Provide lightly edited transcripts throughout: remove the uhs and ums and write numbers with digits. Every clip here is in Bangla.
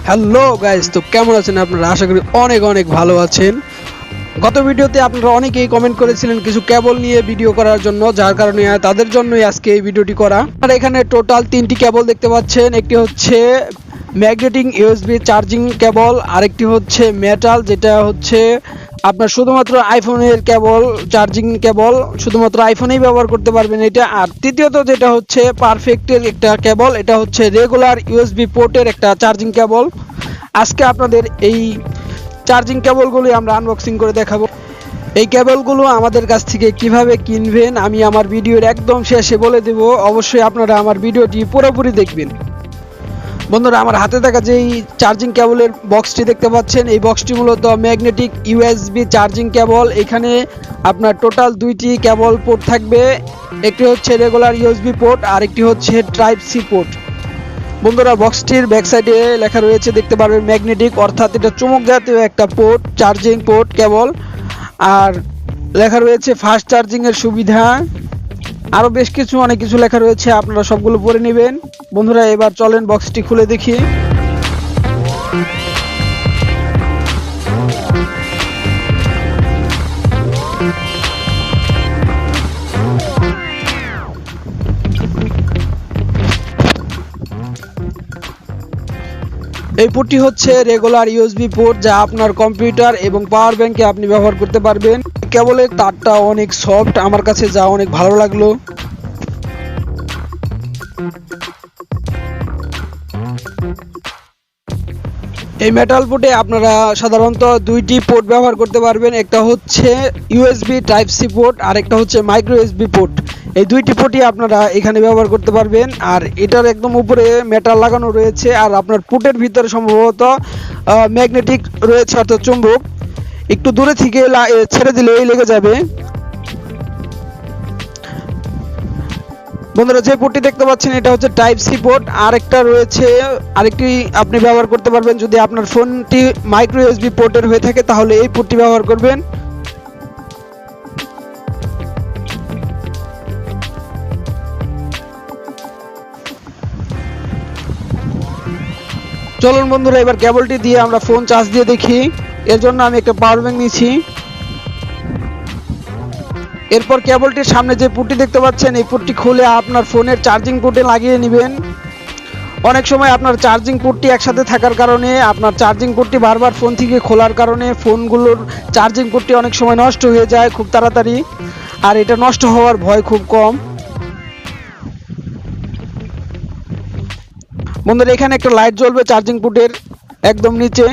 হ্যালো গাইস, তো কেমন আছেন আপনারা? আশা করি অনেক অনেক ভালো আছেন। গত ভিডিওতে আপনারা অনেকেই কমেন্ট করেছিলেন কিছু কেবল নিয়ে ভিডিও করার জন্য, যার কারণে তাদের জন্যই আজকে এই ভিডিওটি করা। আর এখানে টোটাল 3টি কেবল দেখতে পাচ্ছেন। একটি হচ্ছে ম্যাগনেটিক ইউএসবি চার্জিং কেবল, আরেকটি হচ্ছে মেটাল, যেটা হচ্ছে আপনার শুধুমাত্র আইফোনের কেবল, চার্জিং কেবল শুধুমাত্র আইফোনেই ব্যবহার করতে পারবেন এটা। আর তৃতীয়ত যেটা হচ্ছে পারফেক্টের একটা কেবল, এটা হচ্ছে রেগুলার ইউএসবি পোর্টের একটা চার্জিং কেবল। আজকে আপনাদের এই চার্জিং কেবলগুলি আমরা আনবক্সিং করে দেখাবো। এই কেবলগুলো আমাদের কাছ থেকে কিভাবে কিনবেন আমি আমার ভিডিওর একদম শেষে বলে দেব, অবশ্যই আপনারা আমার ভিডিওটি পুরোপুরি দেখবেন। বন্ধুরা, আমার হাতে থাকা যেই চার্জিং কেবলের বক্সটি দেখতে পাচ্ছেন, এই বক্সটি মূলত ম্যাগনেটিক ইউএসবি চার্জিং কেবল। এখানে আপনার টোটাল 2টি কেবল পোর্ট থাকবে। একটি হচ্ছে রেগুলার ইউএসবি পোর্ট আর একটি হচ্ছে টাইপ সি পোর্ট। বন্ধুরা, বক্সটির ব্যাক সাইডে লেখা রয়েছে, দেখতে পারবেন ম্যাগনেটিক, অর্থাৎ এটা চুম্বক জাতীয় একটা পোর্ট, চার্জিং পোর্ট কেবল। আর লেখা রয়েছে ফাস্ট চার্জিং এর সুবিধা, আরো বেশ কিছু অনেক কিছু লেখা রয়েছে, আপনারা সবগুলো পড়ে নেবেন। বন্ধুরা, এবার চলেন বক্সটি খুলে দেখি। এই পোর্টটি হচ্ছে রেগুলার ইউএসবি পোর্ট, যা আপনার কম্পিউটার এবং পাওয়ার ব্যাংকে আপনি ব্যবহার করতে পারবেন। কেবলের তারটা অনেক সফট, আমার কাছে যা অনেক ভালো লাগলো। এই মেটাল পোর্টে আপনারা সাধারণত 2টি পোর্ট ব্যবহার করতে পারবেন। একটা হচ্ছে ইউএসবি টাইপ সি পোর্ট আর একটা হচ্ছে মাইক্রো ইউএসবি পোর্ট। এই 2টি পোর্টই আপনারা এখানে ব্যবহার করতে পারবেন। আর এটার একদম উপরে মেটাল লাগানো রয়েছে, আর আপনার পোর্টের ভিতরে সম্ভবত ম্যাগনেটিক রয়েছে, অর্থাৎ চুম্বক। একটু দূরে থেকে ছেড়ে দিলেই লেগে যাবে। বন্ধুরা, যে পোর্টটি দেখতে পাচ্ছেন এটা হচ্ছে টাইপ সি পোর্ট। আরেকটা রয়েছে, আরেকটি আপনি ব্যবহার করতে পারবেন যদি আপনার ফোনটি মাইক্রো ইউএসবি পোর্টের হয়ে থাকে, তাহলে এই পোর্টটি ব্যবহার করবেন। চলুন বন্ধুরা, এবার কেবলটি দিয়ে আমরা ফোন চার্জ দিয়ে দেখি। এর জন্য আমি একটা পাওয়ার ব্যাংক নিয়েছি। এরপর কেবলটির সামনে যে পোর্টটি দেখতে পাচ্ছেন, এই পোর্টটি খুলে আপনার ফোনের চার্জিং পোর্টে লাগিয়ে নেবেন। অনেক সময় আপনার চার্জিং পোর্টটি একসাথে থাকার কারণে, আপনার চার্জিং পোর্টটি বারবার ফোন থেকে খোলার কারণে ফোনগুলোর চার্জিং পোর্টটি অনেক সময় নষ্ট হয়ে যায় খুব তাড়াতাড়ি, আর এটা নষ্ট হওয়ার ভয় খুব কম। বন্ধুরা, এখানে একটা লাইট জ্বলবে চার্জিং পোর্টের একদম নিচে।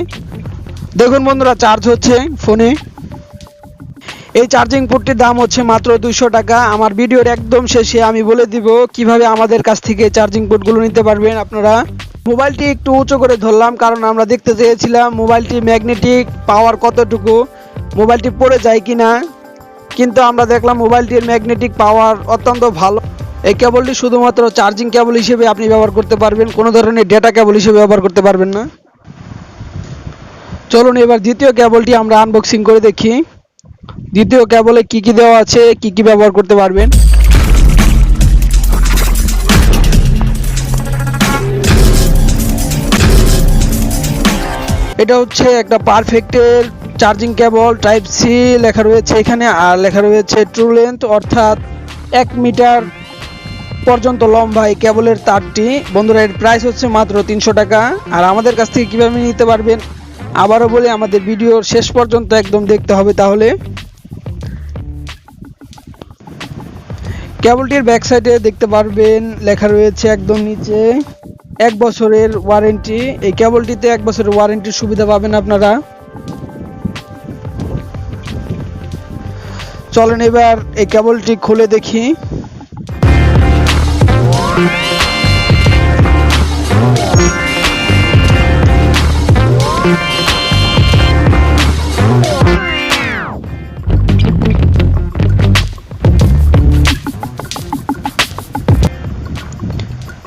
দেখুন বন্ধুরা, চার্জ হচ্ছে ফোনে। এই চার্জিং পোর্টটির দাম হচ্ছে মাত্র 200 টাকা। আমার ভিডিওর একদম শেষে আমি বলে দিব কিভাবে আমাদের কাছ থেকে চার্জিং পোর্টগুলো নিতে পারবেন আপনারা। মোবাইলটি একটু উঁচু করে ধরলাম, কারণ আমরা দেখতে চেয়েছিলাম মোবাইলটি ম্যাগনেটিক পাওয়ার কতটুকু, মোবাইলটি পড়ে যায় কিনা। কিন্তু আমরা দেখলাম মোবাইলটির ম্যাগনেটিক পাওয়ার অত্যন্ত ভালো। এই কেবলটি শুধুমাত্র চার্জিং কেবল হিসেবে আপনি ব্যবহার করতে পারবেন, কোনো ধরনের ডেটা কেবল হিসেবে ব্যবহার করতে পারবেন না। চলুন এবার দ্বিতীয় কেবলটি আমরা আনবক্সিং করে দেখি। দ্বিতীয় কেবলে কি কি দেওয়া আছে, কি কি ব্যবহার করতে পারবেন। এটা হচ্ছে একটা পারফেক্টের চার্জিং কেবল, টাইপ সি লেখা রয়েছে এখানে, আর লেখা রয়েছে ট্রু লেন্থ, অর্থাৎ 1 মিটার পর্যন্ত লম্বা এই কেবলের তারটি। বন্ধুরা, এর প্রাইস হচ্ছে মাত্র 300 টাকা। আর আমাদের কাছ থেকে কিভাবে নিতে পারবেন আবারও বলে, আমাদের ভিডিওর শেষ পর্যন্ত একদম দেখতে হবে। তাহলে কেবলটির ব্যাক সাইডে দেখতে পারবেন লেখা রয়েছে একদম নিচে 1 বছরের ওয়ারেন্টি। এই কেবলটিতে 1 বছরের ওয়ারেন্টির সুবিধা পাবেন আপনারা। চলেন এবার এই কেবলটি খুলে দেখি।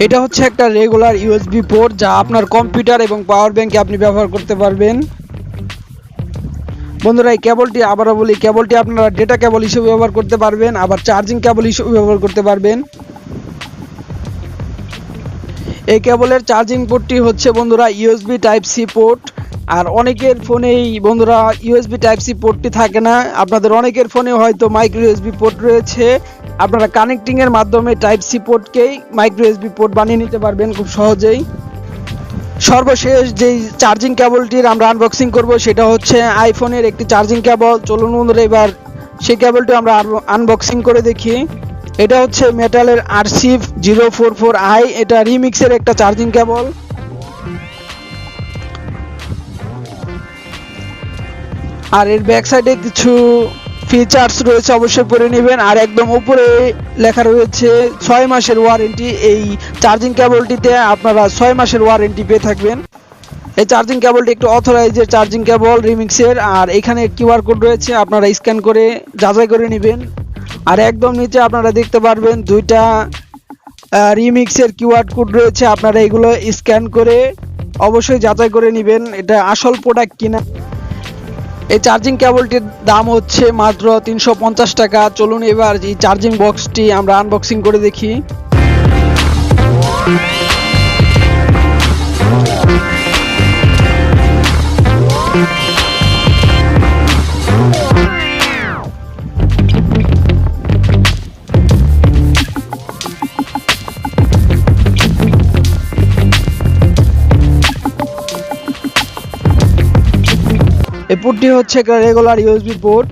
এটা হচ্ছে একটা রেগুলার ইউএসবি পোর্ট, যা আপনার কম্পিউটার এবং পাওয়ার ব্যাংকে আপনি ব্যবহার করতে পারবেন। বন্ধুরা, এই কেবলটি আবারও বলি, কেবলটি আপনারা ডেটা কেবল হিসেবে ব্যবহার করতে পারবেন, আবার চার্জিং কেবল হিসেবে ব্যবহার করতে পারবেন। এই কেবলের চার্জিং পোর্টটি হচ্ছে বন্ধুরা ইউএসবি টাইপ সি পোর্ট। আর অনেকের ফোনেই বন্ধুরা ইউএসবি টাইপ সি পোর্টটি থাকে না, আপনাদের অনেকের ফোনে হয়তো মাইক্রো ইউএসবি পোর্ট রয়েছে। আপনারা কানেক্টিং এর মাধ্যমে টাইপ সি পোর্টকেই মাইক্রো ইউএসবি পোর্ট বানিয়ে নিতে পারবেন খুব সহজেই। সর্বশেষ যেই চার্জিং কেবলটির আমরা আনবক্সিং করব সেটা হচ্ছে আইফোনের একটি চার্জিং কেবল। চলুন বন্ধুরা এবার সেই কেবলটি আমরা আনবক্সিং করে দেখি। এটা হচ্ছে মেটালের আরসিভ 044i, এটা রিমিক্সের একটা চার্জিং কেবল। আর এর ব্যাক সাইডে কিছু ফিচার্স রয়েছে, অবশ্যই পড়ে নেবেন। আর একদম উপরে লেখা রয়েছে 6 মাসের ওয়ারেন্টি। এই চার্জিং কেবলটিতে আপনারা 6 মাসের ওয়ারেন্টি পেয়ে থাকবেন। এই চার্জিং কেবলটি একটু অথরাইজের চার্জিং কেবল রিমিক্সের। আর এখানে কিউআর কোড রয়েছে, আপনারা স্ক্যান করে যাচাই করে নেবেন। আর একদম নিচে আপনারা দেখতে পারবেন দুইটা রিমিক্সের কিউআর কোড রয়েছে, আপনারা এগুলো স্ক্যান করে অবশ্যই যাচাই করে নেবেন এটা আসল প্রোডাক্ট কিনা। এই চার্জিং কেবলটির দাম হচ্ছে মাত্র 350 টাকা। চলুন এবার এই চার্জিং বক্সটি আমরা আনবক্সিং করে দেখি। এই পোর্টটি হচ্ছে একটা রেগুলার ইউএসবি পোর্ট।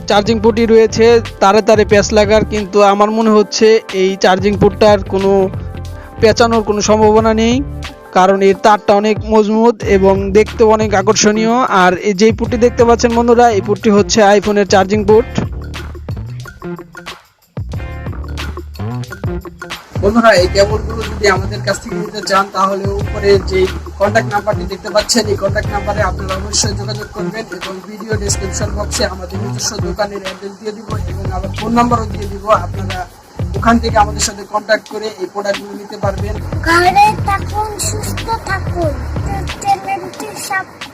চার্জিং পোর্টই রয়েছে তারে তারে প্যাচ লাগার, কিন্তু আমার মনে হচ্ছে এই চার্জিং পোর্টটার কোনো পেঁচানোর কোনো সম্ভাবনা নেই, কারণ এর তারটা অনেক মজবুত এবং দেখতে অনেক আকর্ষণীয়। আর এই যেই পোর্টটি দেখতে পাচ্ছেন বন্ধুরা, এই পোর্টটি হচ্ছে আইফোনের চার্জিং পোর্ট। বন্ধুরা এই কেবলগুলো যদি আমাদের কাছ থেকে নিতে চান তাহলে উপরে যে কন্ট্যাক্ট নাম্বারটি দেখতে পাচ্ছেন এই কন্ট্যাক্ট নাম্বারে আপনারা অবশ্যই যোগাযোগ করবেন এবং ভিডিও ডেসক্রিপশন বক্সে আমাদের নিজস্ব দোকানের অ্যাড্রেস দিয়ে দিব এবং আমার ফোন নাম্বারও দিয়ে দিব। আপনারা ওখান থেকে আমাদের সাথে কন্ট্যাক্ট করে এই প্রোডাক্টগুলো নিতে পারবেন। ঘরে থাকুন, সুস্থ থাকুন, চ্যানেলটি সাবস্ক্রাইব